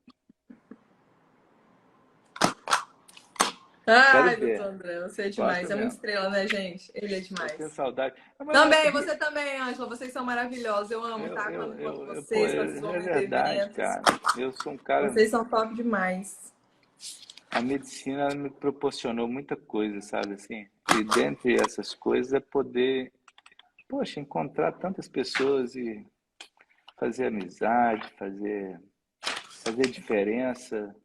Ai, doutor ver. André, você é demais. Gosto É muita mesmo. estrela, né, gente? Ele é Eu tenho demais. saudade. Também, você também, Ângela. Vocês são maravilhosos. Eu amo Eu, estar eu, quando encontro eu, eu, pô, vocês, quando vocês vão é nos verdade, eventos. cara. Eu sou um cara. Vocês são top demais. A medicina me proporcionou muita coisa, sabe assim? E dentre essas coisas é poder, poxa, encontrar tantas pessoas e fazer amizade, fazer diferença.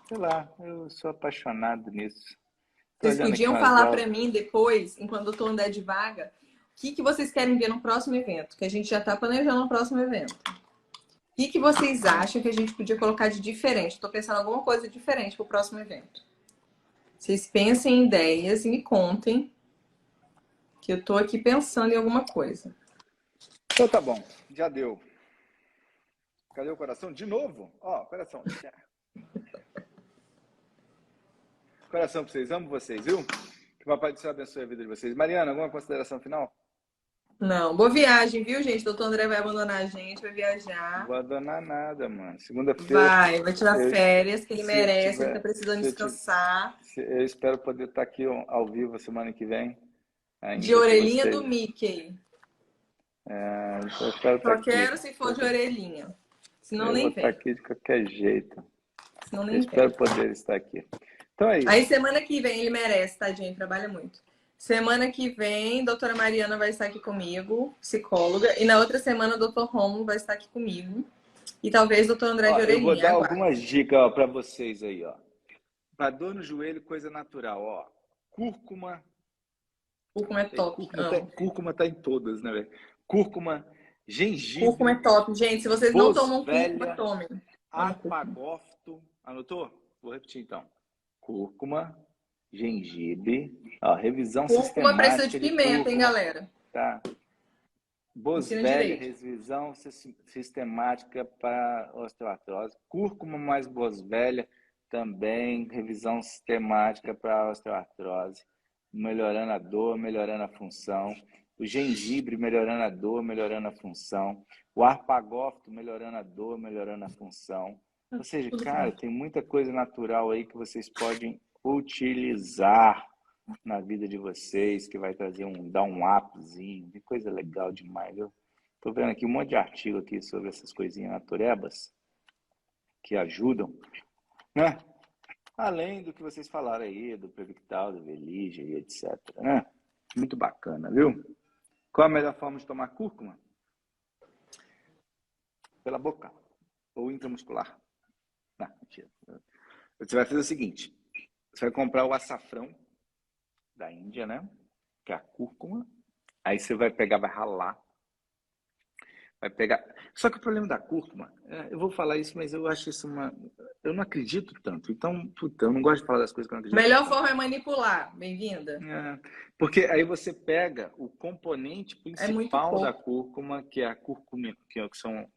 Sei lá, eu sou apaixonado nisso. Tô Vocês olhando aqui podiam umas falar para aulas. mim depois, enquanto eu tô andando de vaga, o que vocês querem ver no próximo evento? Que a gente já está planejando o próximo evento. O que vocês acham que a gente podia colocar de diferente? Estou pensando em alguma coisa diferente para o próximo evento. Vocês pensem em ideias e me contem, que eu estou aqui pensando em alguma coisa. Então tá bom, já deu. Cadê o coração? De novo? Ó, coração. Coração pra vocês, amo vocês, viu? Que o Papai do Céu abençoe a vida de vocês. Mariana, alguma consideração final? Não. Boa viagem, viu, gente? Doutor André vai abandonar a gente, vai Não viajar. vou abandonar nada, mano. Segunda-feira, Vai tirar eu, férias, que ele se merece, ele tá tiver, precisando se eu, ti- descansar. eu espero poder estar aqui ao vivo semana que vem, De ainda com orelhinha do vocês. Mickey. Eu espero estar Só aqui. quero se for de orelhinha. Senão Eu vou nem estar vem. aqui de qualquer jeito. Senão Eu nem espero vem. poder estar aqui. Então é Aí isso. semana que vem ele merece, tadinho, trabalha muito. Semana que vem, doutora Mariana vai estar aqui comigo, psicóloga. E na outra semana, o doutor Romulo vai estar aqui comigo. E talvez doutor André de Ó, eu vou orelhinha, dar aguarde. algumas dicas para vocês aí, ó. Para dor no joelho, coisa natural, ó. Cúrcuma. Cúrcuma é top, amo. Cúrcuma tá em todas, né, velho? Cúrcuma, Cúrcuma é gengibre, top. Gente, se vocês não tomam cúrcuma, boswellia, tomem. Amo cúrcuma. arpagófito. Anotou? Vou repetir então. Cúrcuma, gengibre, ó, revisão Cúrcuma precisa de sistemática de pimenta, hein, cúrcuma, galera? tá? Ensina Boswellia, direito. revisão sistemática para osteoartrose. Cúrcuma mais boswellia, também revisão sistemática para osteoartrose, melhorando a dor, melhorando a função. O gengibre melhorando a dor, melhorando a função. O arpagófito melhorando a dor, melhorando a função. Ou seja, Tudo cara, junto. tem muita coisa natural aí que vocês podem utilizar na vida de vocês, que vai trazer dar um upzinho, que coisa legal demais, viu? Tô vendo aqui um monte de artigo aqui sobre essas coisinhas naturebas que ajudam, né? Além do que vocês falaram aí, do Previctal, do Velige e etc, né? Muito bacana, viu? Qual a melhor forma de tomar cúrcuma? Pela boca ou intramuscular. Não, mentira. Você vai fazer o seguinte, você vai comprar o açafrão da Índia, né? Que é a cúrcuma. Aí você vai pegar, vai ralar. Vai pegar. Só que o problema da cúrcuma, eu vou falar isso, mas eu acho isso uma. Eu não acredito tanto. Então, puta, eu não gosto de falar das coisas que eu não acredito Melhor tanto. forma é manipular. Bem-vinda. Porque aí você pega o componente É muito principal da pouco. cúrcuma, que é a curcumina, que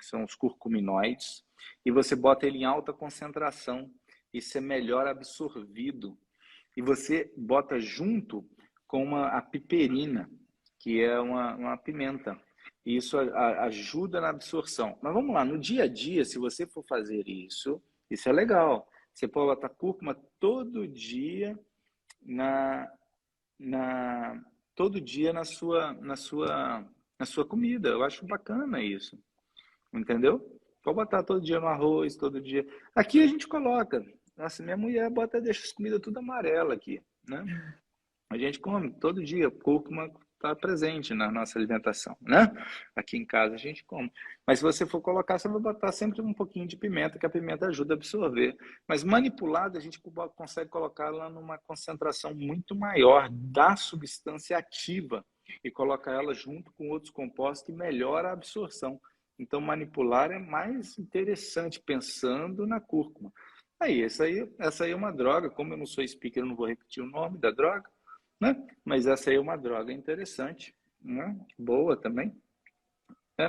são os curcuminoides, e você bota ele em alta concentração. Isso é melhor absorvido. E você bota junto com a piperina, que é uma pimenta. E isso ajuda na absorção. Mas vamos lá, no dia a dia, se você for fazer isso é legal. Você pode botar cúrcuma todo dia na, todo dia na sua comida. Eu acho bacana isso. Entendeu? Pode botar todo dia no arroz, todo dia. Aqui a gente coloca. Nossa, minha mulher deixa as comidas tudo amarela aqui, né? A gente come todo dia, cúrcuma está presente na nossa alimentação, né? Aqui em casa a gente come. Mas se você for colocar, você vai botar sempre um pouquinho de pimenta, que a pimenta ajuda a absorver. Mas manipulada, a gente consegue colocar ela numa concentração muito maior da substância ativa e colocar ela junto com outros compostos que melhora a absorção. Então, manipular é mais interessante, pensando na cúrcuma. Essa aí é uma droga, como eu não sou speaker, eu não vou repetir o nome da droga, né? Mas essa aí é uma droga interessante, né? Boa também.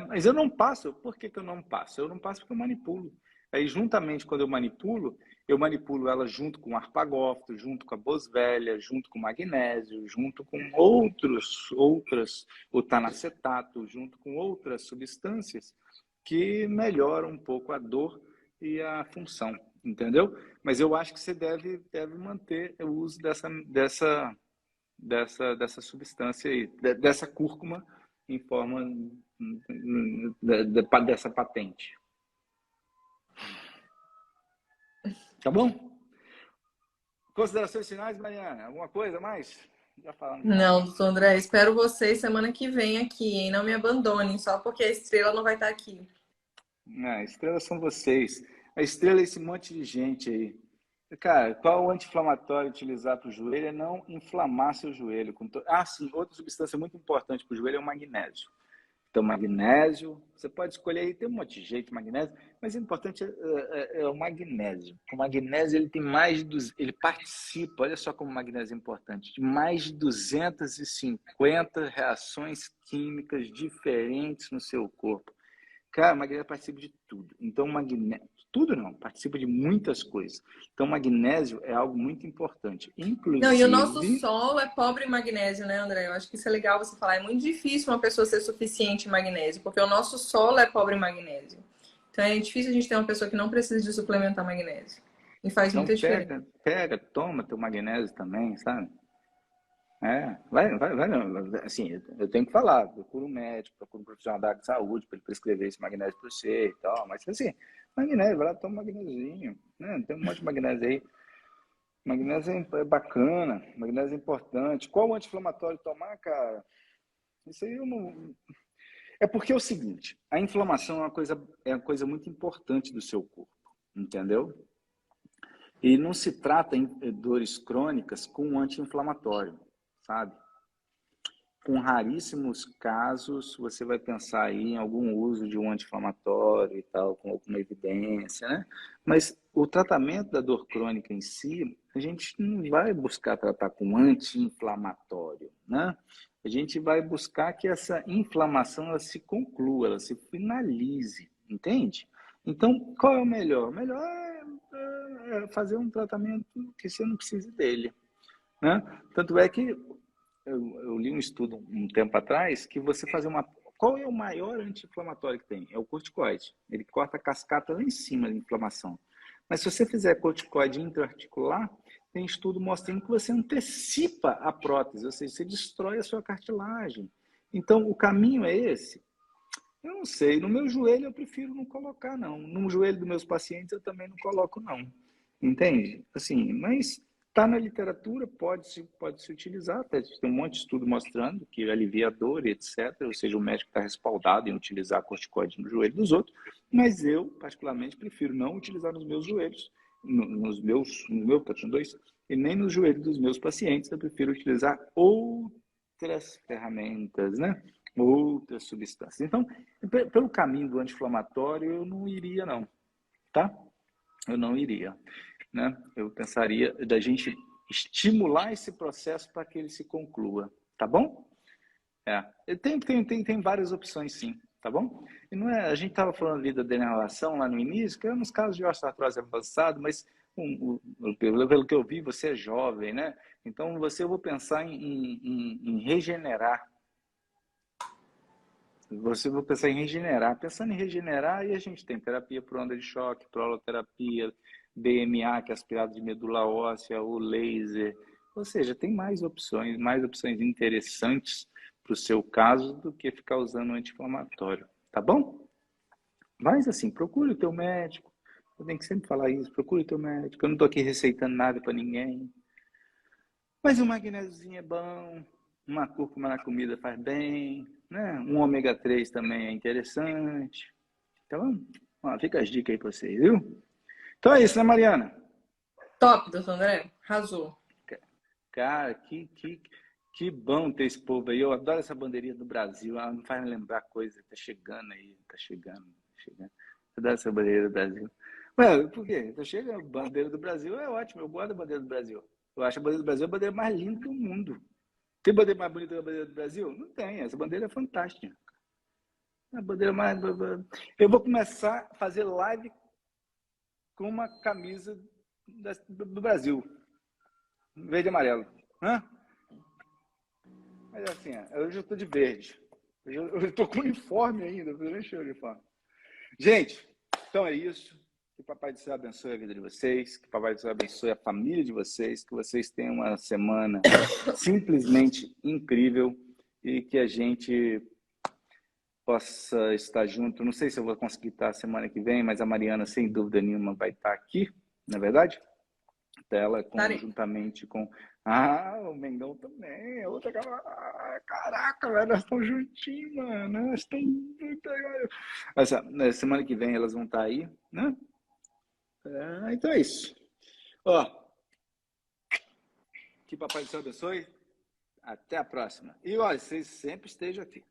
Mas eu não passo. Por que eu não passo? Eu não passo porque eu manipulo. Aí, juntamente, quando eu manipulo ela junto com o arpagófito, junto com a boswellia, junto com o magnésio, junto com o tanacetato, junto com outras substâncias que melhoram um pouco a dor e a função, entendeu? Mas eu acho que você deve manter o uso dessa substância aí, dessa cúrcuma em forma dessa patente. Tá bom? Considerações finais, Mariana? Alguma coisa a mais? Já falamos demais. Não, doutor André, espero vocês semana que vem aqui, hein? Não me abandonem, só porque a estrela não vai estar aqui. A estrela são vocês. A estrela é esse monte de gente aí. Cara, qual o anti-inflamatório utilizar para o joelho é não inflamar seu joelho. Sim, outra substância muito importante para o joelho é o magnésio. Então, magnésio, você pode escolher aí, tem um monte de jeito, magnésio, mas o importante é o magnésio. O magnésio, ele tem ele participa, olha só como o magnésio é importante, de mais de 250 reações químicas diferentes no seu corpo. Cara, o magnésio participa de tudo. Então, magnésio, tudo não, participa de muitas coisas. Então, magnésio é algo muito importante. Não, e o nosso Inclusive, solo é pobre em magnésio, né, André? Eu acho que isso é legal você falar. É muito difícil uma pessoa ser suficiente em magnésio, porque o nosso solo é pobre em magnésio. Então é difícil a gente ter uma pessoa que não precisa de suplementar magnésio. E faz então muita diferença. toma teu magnésio também, sabe? Assim, eu tenho que falar, procura um médico, procura um profissional da área de saúde para ele prescrever esse magnésio para você e tal, mas assim, magnésio, vai lá, toma um magnésiozinho, né? Tem um monte de magnésio aí, magnésio é bacana, magnésio é importante. Qual anti-inflamatório tomar, cara? Isso aí eu não... É porque é o seguinte, a inflamação é uma coisa muito importante do seu corpo, entendeu? E não se trata em dores crônicas com um anti-inflamatório, sabe? Com raríssimos casos, você vai pensar aí em algum uso de um anti-inflamatório e tal, com alguma evidência, né? Mas o tratamento da dor crônica em si, a gente não vai buscar tratar com anti-inflamatório, né? A gente vai buscar que essa inflamação ela se conclua, ela se finalize, entende? Então, qual é o melhor? O melhor é fazer um tratamento que você não precise dele, né? Tanto é que eu li um estudo um tempo atrás que você fazer uma... Qual é o maior anti-inflamatório que tem? É o corticoide. Ele corta a cascata lá em cima da inflamação. Mas se você fizer corticoide intraarticular, tem estudo mostrando que você antecipa a prótese, ou seja, você destrói a sua cartilagem. Então, o caminho é esse? Eu não sei. No meu joelho eu prefiro não colocar, não. No joelho dos meus pacientes eu também não coloco, não. Entende? Assim, mas está na literatura, pode se utilizar. Até tem um monte de estudo mostrando que alivia a dor e etc. Ou seja, o médico está respaldado em utilizar corticoide no joelho dos outros. Mas eu, particularmente, prefiro não utilizar nos meus joelhos, porque eu tenho dois, e nem nos joelhos dos meus pacientes. Eu prefiro utilizar outras ferramentas, né? Outras substâncias. Então, pelo caminho do anti-inflamatório, eu não iria, não, tá? Eu não iria, né? Eu pensaria da gente estimular esse processo para que ele se conclua, tá bom? Tem várias opções, sim, tá bom? E não é, a gente estava falando ali da denervação lá no início, que é nos casos de osteoartrose avançada, mas pelo que eu vi, você é jovem, né? Então, eu vou pensar em regenerar. Você vai pensar em regenerar. Pensando em regenerar, aí a gente tem terapia por onda de choque, proloterapia, BMA, que é aspirado de medula óssea, o laser. Ou seja, tem mais opções interessantes para o seu caso do que ficar usando anti-inflamatório. Tá bom? Mas assim, procure o teu médico. Eu tenho que sempre falar isso, procure o teu médico. Eu não estou aqui receitando nada para ninguém. Mas um magnésiozinho é bom, uma cúrcuma na comida faz bem, né? Um ômega 3 também é interessante. Então, ó, fica as dicas aí para vocês, viu? Então é isso, né, Mariana? Top, doutor André. Arrasou. Cara, que bom ter esse povo aí. Eu adoro essa bandeirinha do Brasil. Ela me faz lembrar coisa. Tá chegando aí, tá chegando. Eu adoro essa bandeira do Brasil. Ué, por quê? Tá chegando. A bandeira do Brasil é ótimo. Eu gosto da bandeira do Brasil. Eu acho a bandeira do Brasil a bandeira mais linda do mundo. Tem bandeira mais bonita que a bandeira do Brasil? Não tem. Essa bandeira é fantástica. A bandeira mais... Eu vou começar a fazer live com uma camisa do Brasil. Verde e amarelo. Hã? Mas assim, hoje eu tô de verde. Eu tô com uniforme ainda. Eu nem cheio de uniforme. Gente, então é isso. Que o Papai do Céu abençoe a vida de vocês. Que o Papai do Céu abençoe a família de vocês. Que vocês tenham uma semana simplesmente incrível. E que a gente possa estar junto. Não sei se eu vou conseguir estar semana que vem, mas a Mariana, sem dúvida nenhuma, vai estar aqui, na verdade? Ela conjuntamente com... Ah, o Mengão também. Outra... Caraca, velho, nós estamos juntinhos, mano. Nós estamos muito... Na semana que vem elas vão estar aí, né? Então é isso. Ó, que Papai do Céu abençoe. Até a próxima. E olha, vocês sempre estejam aqui.